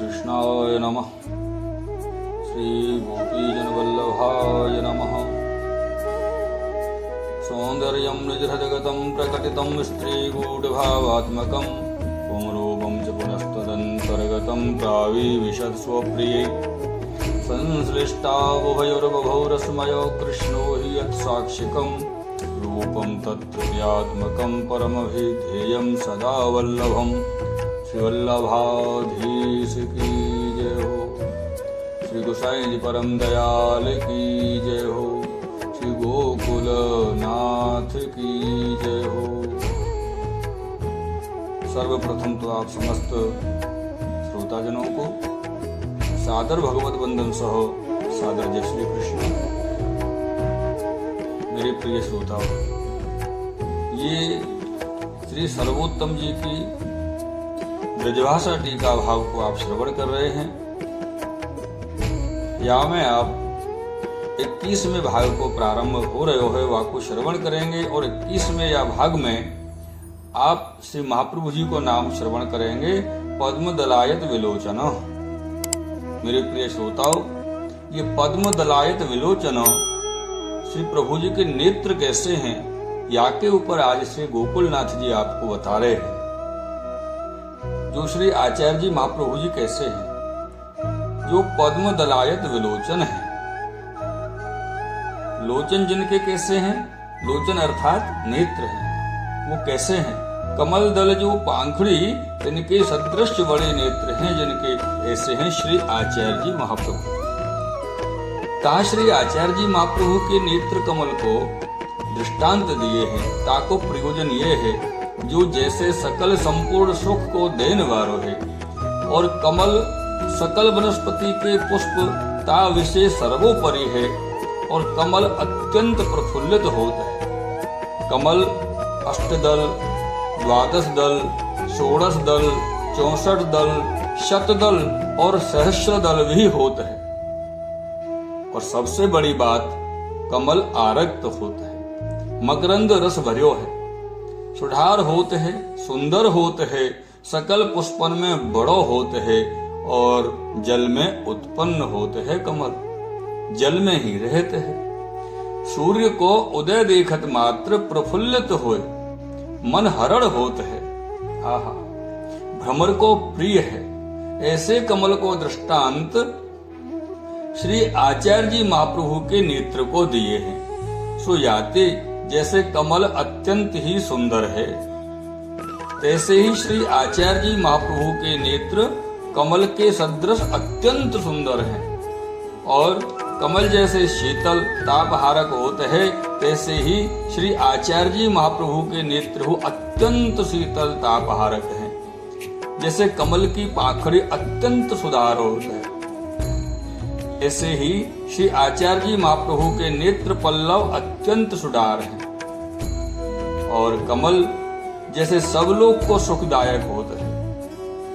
कृष्णाय नमः। श्री गोपीजनवल्लभाय नमः। सौन्दर्यं निजहृदगतं प्रकटितं स्त्रीगूढभावात्मकं पुंरूपं च पुनस्तदन्तर्गतं प्राविविशत् स्वप्रिये संश्लिष्टावुभयोर्बभौ रसमयो कृष्णो हि यत्साक्षिकं रूपं तत्त्वयात्मकं परमभिधेयं सदा वल्लभं। श्री वल्लभाधीश की जय हो। श्री गोसाई जी परम दयाल की जय हो। श्री गोकुल नाथ की जय हो। सर्वप्रथम तो आप समस्त श्रोताजनों को सादर भगवत वंदन सह सादर जय श्री कृष्ण। मेरे प्रिय श्रोताओं, ये श्री सर्वोत्तम जी की ब्रजभाषा टीका भाव को आप श्रवण कर रहे हैं। या में आप 21वें भाग को प्रारंभ हो रहे हो वाको श्रवण करेंगे और 21वें या भाग में आप श्री महाप्रभु जी को नाम श्रवण करेंगे, पद्म दलायत विलोचन। मेरे प्रिय श्रोताओं, ये पद्म दलायत विलोचन श्री प्रभु जी के नेत्र कैसे हैं, या के ऊपर आज श्री गोकुलनाथ जी आपको बता रहे हैं। जो श्री आचार्य जी महाप्रभु जी कैसे हैं, जो पद्म दलायत विलोचन है। लोचन जिनके कैसे हैं, लोचन अर्थात नेत्र हैं, वो कैसे हैं? कमल दल जो पांखड़ी, इनके सदृश बड़े नेत्र हैं जिनके, ऐसे हैं श्री आचार्य जी महाप्रभु। कहा श्री आचार्य जी महाप्रभु के नेत्र कमल को दृष्टांत दिए हैं, ताको प्रयोजन ये है जो जैसे सकल संपूर्ण सुख को देने वालो है, और कमल सकल वनस्पति के पुष्प ता विशेष सर्वोपरि है, और कमल अत्यंत प्रफुल्लित होता है। कमल अष्टदल, द्वादश दल, 16 दल, 64 दल, शतदल और सहस्र दल भी होता है। और सबसे बड़ी बात, कमल आरक्त होता है, मकरंद रस भर्यो है, सुधार होते हैं, सुंदर होते हैं, सकल पुष्पन में बड़ो होते हैं, और जल में उत्पन्न होते हैं। कमल जल में ही रहते हैं। सूर्य को उदय देखत मात्र प्रफुल्लित होए, मन हरण होते है। आहा, भ्रमर को प्रिय है। ऐसे कमल को दृष्टांत श्री आचार्य जी महाप्रभु के नेत्र को दिए हैं। सो याते जैसे कमल अत्यंत ही सुंदर है, तैसे ही श्री आचार्य जी महाप्रभु के नेत्र कमल के सदृश अत्यंत सुंदर हैं। और कमल जैसे शीतल तापहारक होते हैं, तैसे ही श्री आचार्य जी महाप्रभु के नेत्र अत्यंत शीतल तापहारक हैं। जैसे कमल की पाखड़ी अत्यंत सुधार होता है, ऐसे ही श्री आचार्य जी महाप्रभु के नेत्र पल्लव अत्यंत सुधार हैं। और कमल जैसे सब लोग को सुखदायक होता है,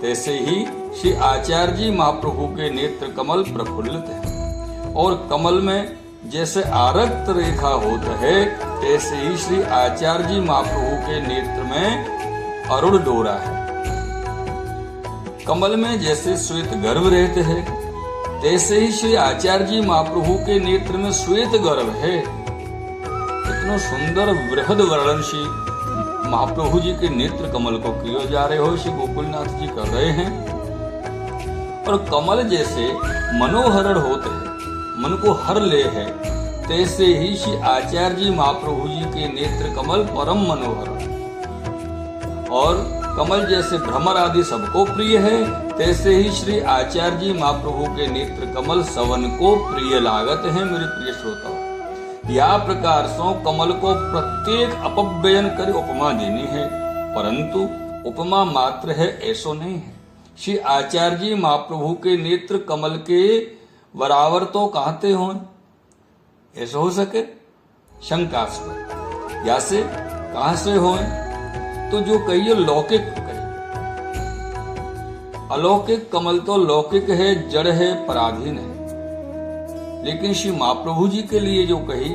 तैसे ही श्री आचार्य जी महाप्रभु के नेत्र कमल प्रफुल्लित है। और कमल में जैसे आरक्त रेखा होता है, तैसे ही श्री आचार्य जी महाप्रभु के नेत्र में अरुण डोरा है। कमल में जैसे श्वेत गर्भ रहते हैं, तैसे ही श्री आचार्य जी महाप्रभु के नेत्र में श्वेत गर्भ है। इतना सुंदर बृहद वर्णन श्री महाप्रभु जी के नेत्र कमल को किए जा रहे हो, श्री गोकुलनाथ जी कर रहे हैं। और कमल जैसे मनोहरण होते हैं, मन को हर ले है, तैसे ही श्री आचार्य जी महाप्रभु जी के नेत्र कमल परम मनोहर। और कमल जैसे भ्रमर आदि सबको प्रिय है, तैसे ही श्री आचार्य जी महाप्रभु के नेत्र कमल सवन को प्रिय लागत है। मेरे प्रिय श्रोताओ, या प्रकार सो कमल को प्रत्येक अपव्ययन कर उपमा देनी है, परंतु उपमा मात्र है ऐसो नहीं है। श्री आचार्य जी महाप्रभु के नेत्र कमल के बराबर तो कहते हो, ऐसा हो सके? शंकास्पद। या से कहां से हो? तो जो कहिए लौकिक कहिए। अलौकिक कमल तो लौकिक है, जड़ है, पराधीन है। लेकिन श्री महाप्रभु जी के लिए जो कही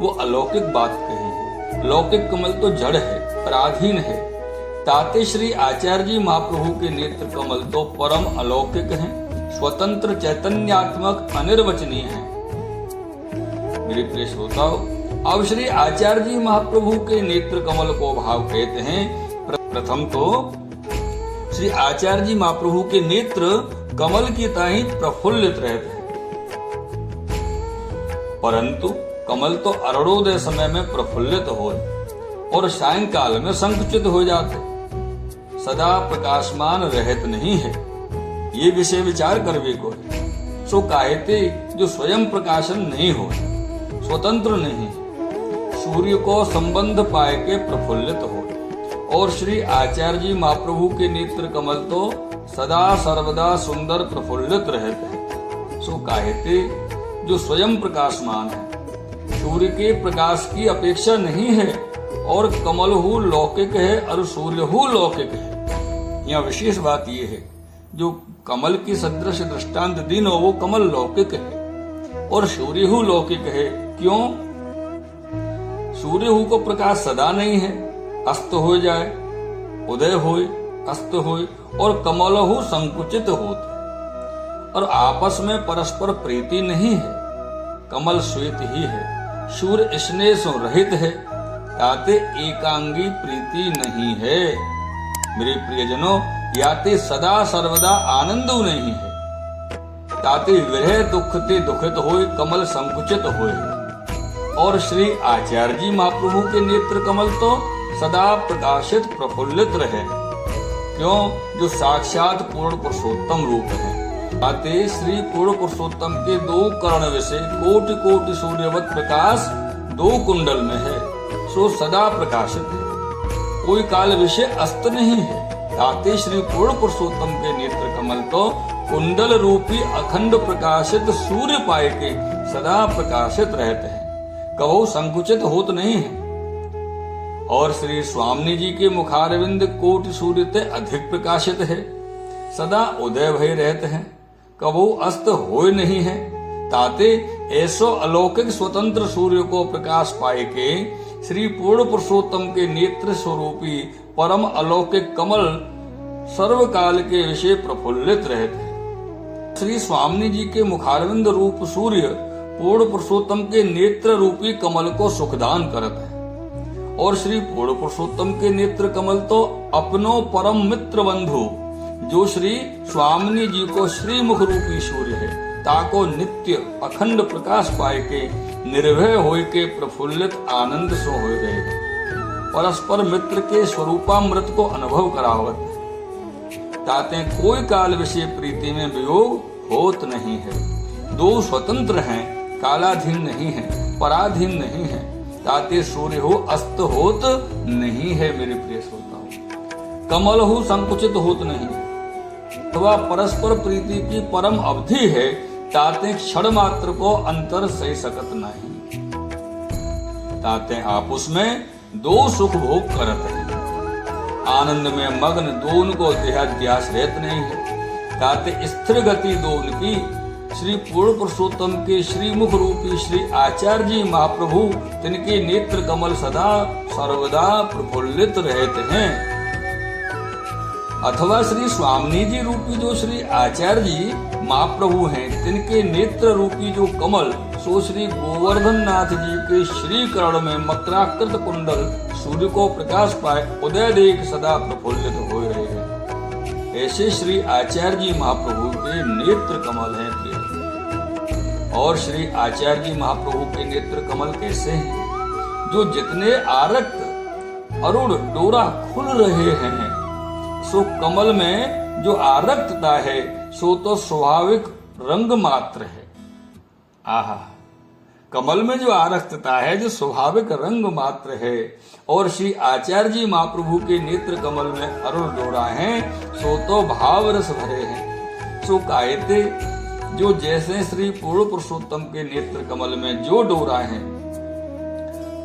वो अलौकिक बात कही है। लौकिक कमल तो जड़ है, पराधीन है, ताते श्री आचार्य जी महाप्रभु के नेत्र कमल तो परम अलौकिक हैं, स्वतंत्र चैतन्यात्मक अनिर्वचनीय हैं। मेरे प्रिय श्रोताओ, अब श्री आचार्य जी महाप्रभु के नेत्र कमल को भाव कहते हैं। प्रथम तो श्री आचार्य जी महाप्रभु के नेत्र कमल की ताही प्रफुल्लित रहते हैं, परंतु कमल तो अरुणोदय समय में प्रफुल्लित हो और सायंकाल में संकुचित हो जाते, सदा प्रकाशमान रहत नहीं है। ये विषय विचार करवे को सो काहेते जो स्वयं प्रकाशन नहीं हो, स्वतंत्र नहीं, सूर्य को संबंध पाए के प्रफुल्लित हो। और श्री आचार्य जी महाप्रभु के नेत्र कमल तो सदा सर्वदा सुंदर प्रफुल्लित रहते हैं। सो काहेते जो स्वयं प्रकाशमान है, सूर्य के प्रकाश की अपेक्षा नहीं है, और कमल हु लौकिक है और सूर्य हु लौकिक है। यह विशेष बात यह है, जो कमल की सदृश दृष्टांत दिन हो वो कमल लौकिक है और सूर्य हु लौकिक है। क्यों? सूर्य हु को प्रकाश सदा नहीं है, अस्त हो जाए, उदय होए, अस्त होए, और कमल हु संकुचित होते और आपस में परस्पर प्रीति नहीं है। कमल श्वेत ही है, सूर्य स्नेह से रहित है, ताते एकांगी प्रीति नहीं है। मेरे प्रियजनों, याते सदा सर्वदा आनंद नहीं है, ताते विरह दुखते दुखित होए, कमल संकुचित होए। और श्री आचार्य जी महाप्रभु के नेत्र कमल तो सदा प्रकाशित प्रफुल्लित रहे। क्यों? जो साक्षात पूर्ण पुरुषोत्तम रूप है। ताते श्री पूर्ण पुरुषोत्तम के दो कर्ण विषय कोटि कोटि सूर्यवत प्रकाश दो कुंडल में है, सो सदा प्रकाशित है, कोई काल विषय अस्त नहीं है। ताते श्री पूर्ण पुरुषोत्तम के नेत्र कमल तो कुंडल रूपी अखंड प्रकाशित सूर्य पाए के सदा प्रकाशित रहते हैं, कबहू संकुचित होत नहीं है। और श्री स्वामी जी के मुखारविंद कोटि सूर्य ते अधिक प्रकाशित है, सदा उदय भय रहते हैं, कबहू अस्त होए नहीं है। ताते ऐसो अलौकिक स्वतंत्र सूर्य को प्रकाश पाए के श्री पूर्ण पुरुषोत्तम के नेत्र स्वरूपी परम अलौकिक कमल सर्वकाल के विषय प्रफुल्लित रहते हैं। श्री स्वामी जी के मुखारविंद रूप सूर्य पूर्ण पुरुषोत्तम के नेत्र रूपी कमल को सुखदान करते हैं, और श्री पूर्ण पुरुषोत्तम के नेत्र कमल तो अपनो परम मित्र बंधु जो श्री स्वामी जी को श्री मुख रूपी सूर्य है, ताको नित्य अखंड प्रकाश पाए के निर्भय होय के प्रफुल्लित आनंद सो हो रहे, परस्पर मित्र के स्वरूपामृत को अनुभव करावत। ताते कोई काल विषय प्रीति में वियोग होत नहीं है। दो स्वतंत्र हैं, कालाधीन नहीं है, पराधीन नहीं है। ताते सूर्य हो अस्त होत नहीं है। मेरे प्रिय श्रोताओं, कमल हो संकुचित होत नहीं, अथवा परस्पर प्रीति की परम अवधि है। ताते क्षण मात्र को अंतर सह सकत नहीं। ताते आप उसमें दो सुख भोग करते हैं, आनंद में मग्न दोन को देहाध्यास रहत नहीं है। ताते स्थिर गति दोन की श्री पूर्ण पुरुषोत्तम के श्री मुख रूपी श्री आचार्य जी महाप्रभु तिनके नेत्र कमल सदा सर्वदा प्रफुल्लित रहते हैं। अथवा श्री स्वामी जी रूपी जो श्री आचार्य जी महाप्रभु हैं, तिनके नेत्र रूपी जो कमल सो श्री गोवर्धन नाथ जी के श्री कर्ण में मकराकृत कुंडल सूर्य को प्रकाश पाए उदय देख सदा प्रफुल्लित हो रहे हैं। ऐसे श्री आचार्य जी महाप्रभु के नेत्र कमल हैं प्रिय। और श्री आचार्य जी महाप्रभु के नेत्र कमल कैसे हैं? जो जितने आरक्त अरुण डोरा खुल रहे हैं, सो कमल में जो आरक्तता है सो तो स्वाभाविक रंग मात्र है। आहा, कमल में जो आरक्तता है जो स्वाभाविक रंग मात्र है। और श्री आचार्य जी महाप्रभु के नेत्र कमल में अरुण डोरा हैं, सो तो भाव रस भरे हैं। सो कायते जो जैसे श्री पूर्ण पुरुषोत्तम के नेत्र कमल में जो डोरा है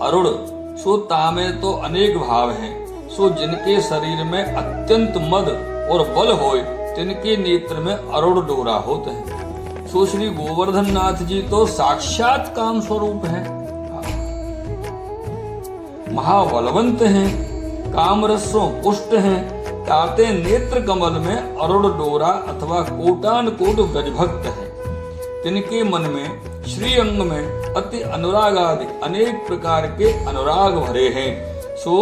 अरुण, सो तामे तो अनेक भाव हैं। सो जिनके शरीर में अत्यंत मद और बल होए, तिनके नेत्र में अरुण डोरा होते हैं। सो श्री गोवर्धन नाथ जी तो साक्षात काम स्वरूप हैं, महाबलवंत हैं। कामरसों पुष्ट हैं, ताते नेत्र कमल में अरुण डोरा अथवा कोटान कोट ब्रजभक्त है। तिनके मन में श्री अंग में अति अनुराग आदि अनेक प्रकार के अनुराग भरे हैं। सो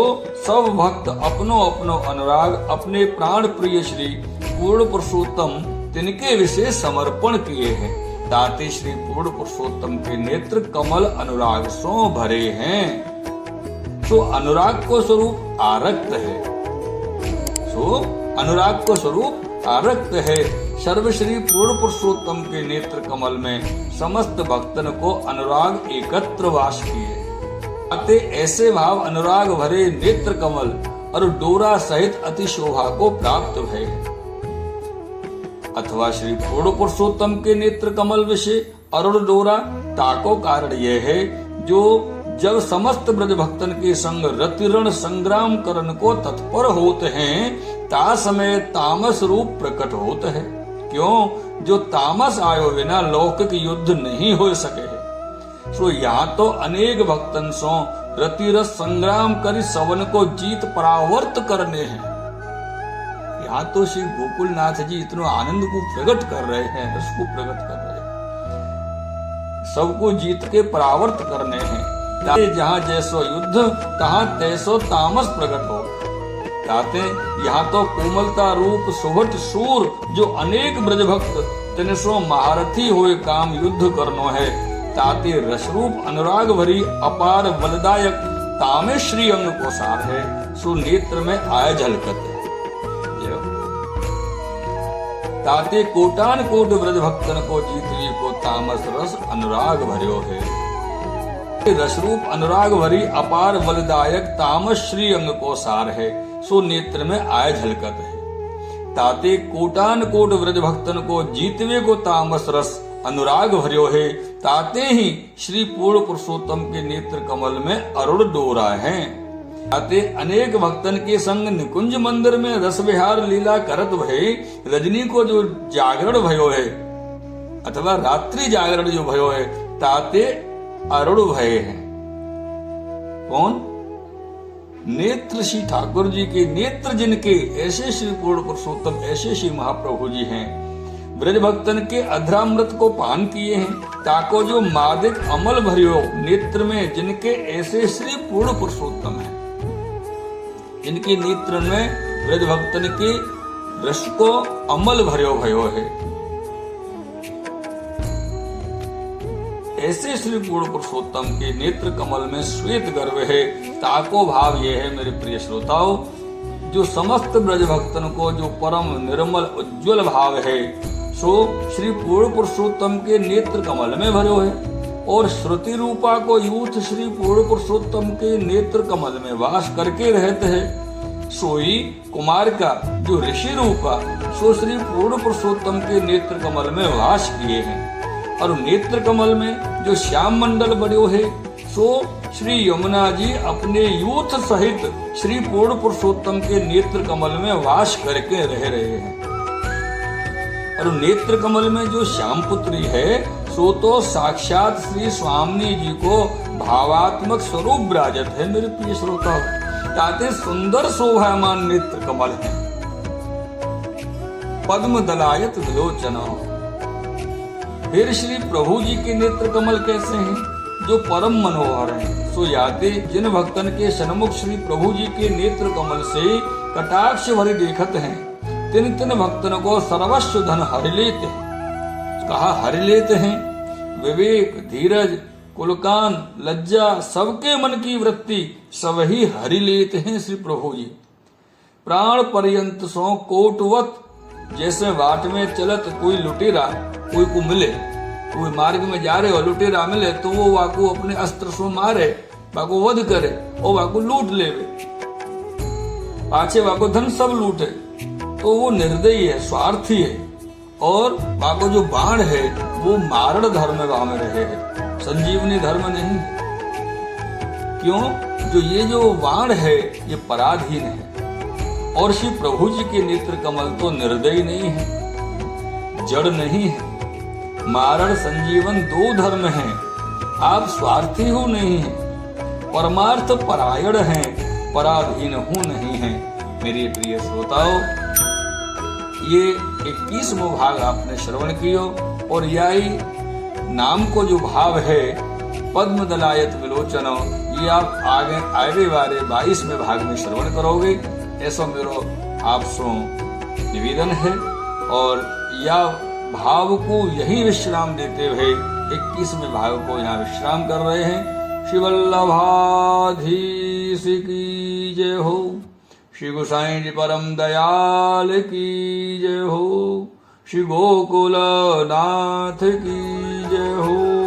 सब भक्त अपनो अपनो अनुराग अपने प्राण प्रिय श्री पूर्ण पुरुषोत्तम तिनके विषय समर्पण किए हैं। ताते श्री पूर्ण पुरुषोत्तम के नेत्र कमल अनुराग सो भरे हैं। सो अनुराग को स्वरूप आरक्त है। सो अनुराग को स्वरूप आरक्त है। सर्वश्री पूर्ण पुरुषोत्तम के नेत्र कमल में समस्त भक्तन को अनुराग एकत्र वास किए। अतः ऐसे भाव अनुराग भरे नेत्र कमल और डोरा सहित अति शोभा को प्राप्त भय। अथवा श्री पूर्ण पुरुषोत्तम के नेत्र कमल विषय अरुण डोरा ताको कारण यह है, जो जब समस्त ब्रज भक्तन के संग रतिरण संग्राम करन को तत्पर होते हैं, ता समय तामस रूप प्रकट होते हैं। क्यों? जो तामस आयो बिना लौकिक युद्ध नहीं हो सके है। सो यहाँ तो अनेक भक्तन सो रतिरस संग्राम करी सवन को जीत परावर्त करने हैं। यहाँ तो श्री गोकुलनाथ जी इतना आनंद को प्रकट कर रहे हैं, रस को प्रकट कर रहे हैं, सबको जीत के परावर्त करने हैं। जहाँ जैसो युद्ध तहाँ तैसो तामस प्रकट हो। ताते यहाँ तो कोमलता रूप सुभट सूर जो अनेक ब्रजभक्त तिनसो महारथी हुए काम युद्ध करनो है। ताते रसरूप अनुराग भरी अपार बलदायक तामे श्री अंग को सार है। सो नेत्र में आय झलकत है। ताते कोटान कोट ब्रज भक्तन को जीतवी को तामस रस अनुराग भर्यो है। रसरूप अनुराग भरी अपार बलदायक तामस श्री अंग को सार है। सो नेत्र में आय झलकत है। ताते कोटान कोट ब्रज भक्तन को जीतवे को तामस रस अनुराग भर्यो है। ताते ही श्री पूर्ण पुरुषोत्तम के नेत्र कमल में अरुण डोरा है। ताते अनेक भक्तन के संग निकुंज मंदिर में रस विहार लीला करत भय रजनी को जो जागरण भयो है अथवा रात्रि जागरण जो भयो है, ताते अरुण भय है। कौन? नेत्र श्री ठाकुर जी के नेत्र जिनके ऐसे श्री पूर्ण पुरुषोत्तम ऐसे श्री महाप्रभु जी हैं, ब्रज भक्तन के अधरामृत को पान किए हैं। ताको जो मादिक अमल भरियो नेत्र में जिनके ऐसे श्री पूर्ण पुरुषोत्तम है, इनके नेत्र में ब्रज भक्तन के रस को अमल भरियो भयो है। ऐसे श्री पूर्ण पुरुषोत्तम के नेत्र कमल में श्वेत गर्व है। ताको भाव यह है मेरे प्रिय श्रोताओं, जो समस्त ब्रज भक्तन को जो परम निर्मल उज्ज्वल भाव है, सो श्री पूर्ण पुरुषोत्तम के नेत्र कमल में भरो है। और श्रुति रूपा को यूथ श्री पूर्ण पुरुषोत्तम के नेत्र कमल में वास करके रहते हैं। सोई कुमार का जो ऋषि रूपा सो श्री पूर्ण पुरुषोत्तम के नेत्र कमल में वास किए हैं। और नेत्र कमल में जो श्याम मंडल बड़ो है, सो श्री यमुना जी अपने यूथ सहित श्री पूर्ण पुरुषोत्तम के नेत्र कमल में वास करके रह रहे हैं। और नेत्र कमल में जो श्याम पुत्री है, सो तो साक्षात श्री स्वामी जी को भावात्मक स्वरूप विराजत है। मेरे प्रिय श्रोता, ताते सुंदर शोभायमान नेत्र कमल है। पद्म दलायत विलोचना। फिर श्री प्रभु जी के नेत्र कमल कैसे हैं? जो परम मनोहर हैं। सो याते जिन भक्तन के सन्मुख श्री प्रभु जी के नेत्र कमल से कटाक्ष भरे देखत हैं, तिन तिन भक्तन को सर्वस्व धन हरि लेते हैं। कहा हरि लेते हैं। विवेक, धीरज, कुलकान, लज्जा, सबके मन की वृत्ति सब ही हरि लेते हैं श्री प्रभु जी। प्राण पर्यंत सो कोटवत, जैसे बाट में चलत कोई लुटेरा कोई को मिले, कोई मार्ग में जा रहे हो लुटेरा मिले तो वो वाको अपने अस्त्र से मारे, वाको वध करे और वाको लूट लेवे, पाछे वाको धन सब लूटे, तो वो निर्दयी है, स्वार्थी है। और वाको जो बाण है वो मारण धर्म में रहे है, संजीवनी धर्म नहीं है। क्यों? जो ये जो बाण है ये पराधीन है। और श्री प्रभु जी के नेत्र कमल तो निर्दयी नहीं है, जड़ नहीं है। मारण संजीवन दो धर्म हैं। आप स्वार्थी हो नहीं है, परमार्थ परायण हैं, पराधीन हूं नहीं है। मेरे प्रिय श्रोताओं, ये 21वां भाग आपने श्रवण कियो और यही नाम को जो भाव है पद्मदलायत विलोचन, ये आप आगे वाले 22वें भाग में श्रवण करोगे, ऐसा मेरो आपसे निवेदन है। और या भाव को यही विश्राम देते हुए 21वें भाग को यहाँ विश्राम कर रहे हैं। श्री वल्लभाधीश की जय हो, श्री गोसाई जी परम दयाल की जय हो, श्री गोकुल नाथ की जय हो।